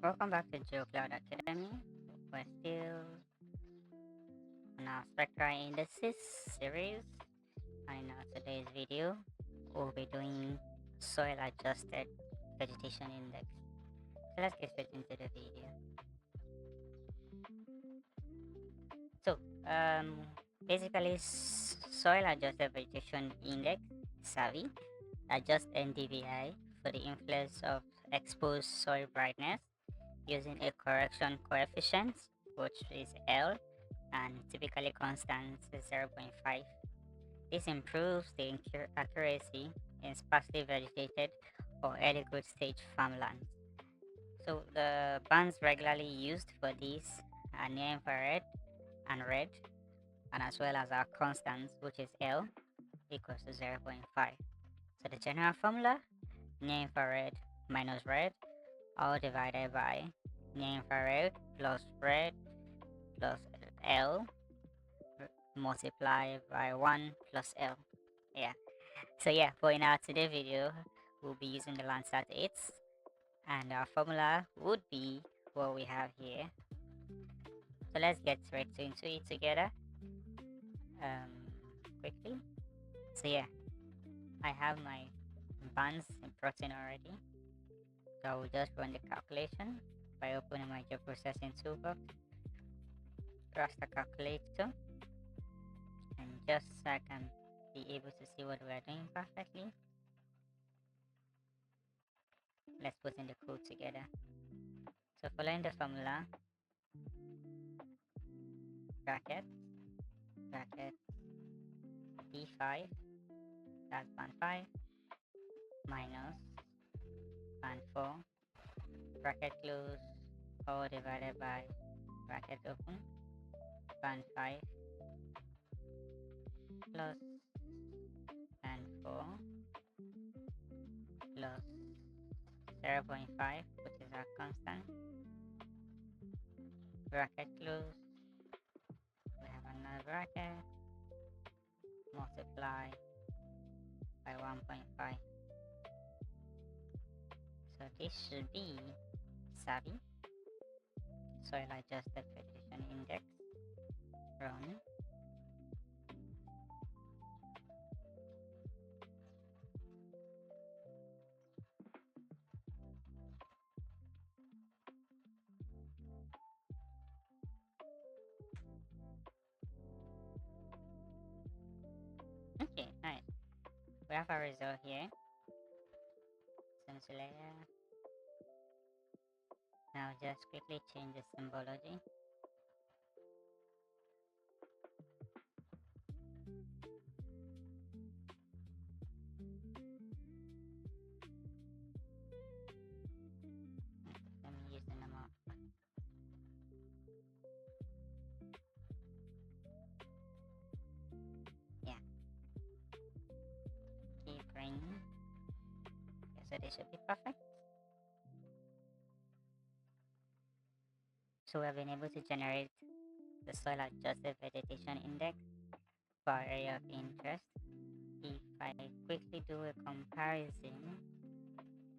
Welcome back to GeoKloud Academy. We're still on our spectral indices series, and in our today's video, we'll be doing soil adjusted vegetation index. So let's get straight into the video. So, basically, soil adjusted vegetation index (SAVI) adjusts NDVI for the influence of exposed soil brightness using a correction coefficient, which is L, and typically constant is 0.5. This improves the accuracy in sparsely vegetated or early growth stage farmlands. So the bands regularly used for these are near infrared and red, and as well as our constants, which is L equals to 0.5. So the general formula, near infrared minus red, all divided by near infrared plus red plus L multiplied by 1 plus L. Yeah. So yeah, for in our today video, we'll be using the Landsat 8, and our formula would be what we have here. So let's get right into it together quickly. So yeah, I have my bands brought in already. So I will just run the calculation by opening my geoprocessing toolbox, Raster Calculator, and just so I can be able to see what we are doing perfectly, let's put in the code together. So following the formula, bracket D5, that's band 5, minus band 4, bracket close, all divided by bracket open, band 5, plus band 4, plus 0.5, which is our constant, bracket close, we have another bracket, multiply by 1.5. So this should be SAVI, Soil Adjusted Vegetation Index, run. Okay, nice. We have a result here. Sense layer. Now just quickly change the symbology. Let me use the number. Yeah. Keep bringing. Okay, so this should be perfect. So we've been able to generate the soil adjusted vegetation index for our area of interest. If I quickly do a comparison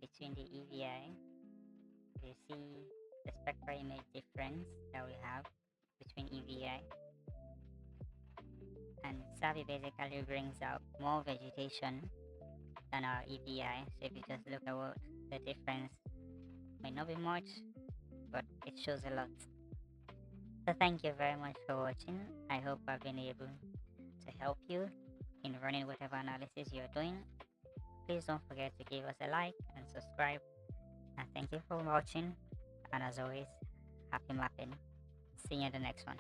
between the EVI, you see the spectral image difference that we have between EVI and SAVI basically brings out more vegetation than our EVI. So if you just look at what the difference may not be much, but it shows a lot. So thank you very much for watching. I hope I've been able to help you in running whatever analysis you're doing. Please don't forget to give us a like and subscribe. And thank you for watching. And as always, happy mapping. See you in the next one.